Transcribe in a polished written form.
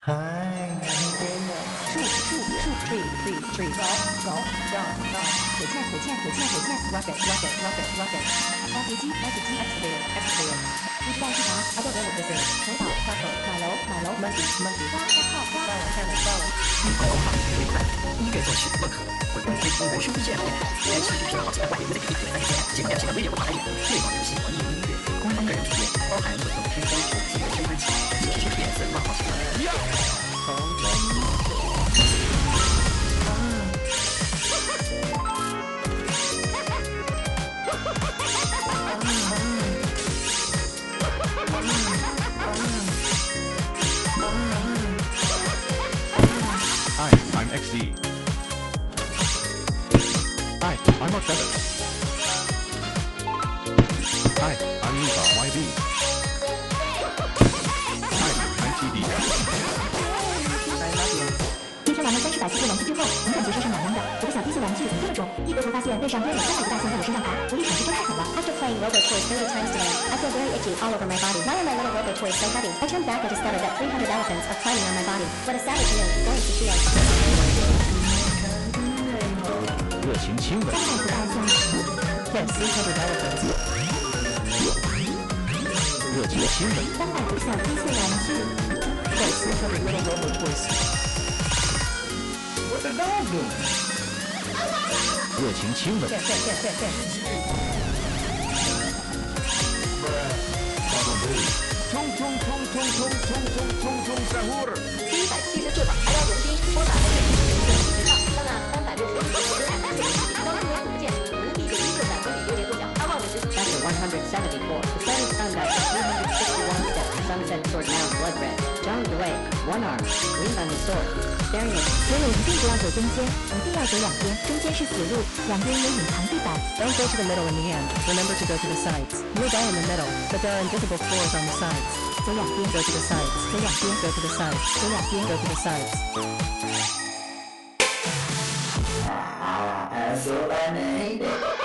嗨，你这个tree go火箭 rocket 挖掘机 excavator 不知道是啥 I don't know what this is 城堡 castle 马楼 monkey 花你公号越快，音乐作曲不可，滚动推出无数越来越难，连视频好几百万人的可以点3个键，节目表现的微流不好一点，对网游戏网易云音乐，官方个人主页，包含滚动推推手机的宣传器，提出颜色冒号型。Hi, I'm XD. Hi, I'm R7. Hi, I'm LiGaYb. Hi, I'm TD. 听说玩了30把吸血玩具之后，总感觉身上暖暖的。我的小机械玩具怎么这么重？一回头发现背上堆了300个大象在我身上爬，无力喘息真太狠了。After playing Robo Toys 30 times today, I feel very itchy all over my body. Why are my little Robo Toys so heavy? I turned back and discovered that 300 elephants are climbing on my body. What a savage move, going to feel. 热情亲吻。300个大象。Yes, 300 elephants. 热情亲吻。300个小机械玩具。Yes, 300 little Robo Toys. What the dog doing? 热情亲吻。Sahur. 174把柴油油精，拖打和水平时尚，当然360度。刚刚我不见无敌的1个3公里有点不小，他忘了是。After 174, the sun is found at 361 steps. The sunset sword now blood red. Zhang Yue, one arm, lean on his sword, staring at. 所有一定不要走中间，一定要走两边，中间是死路，两边有隐藏地板。Don't go to the middle in the end. Remember to go to the sides. You'll die in the middle, but there are invisible floors on the sides. 走两边 Go to the sides. 走两边 Go to the sides. 走两边 Go to the sides. So I made it.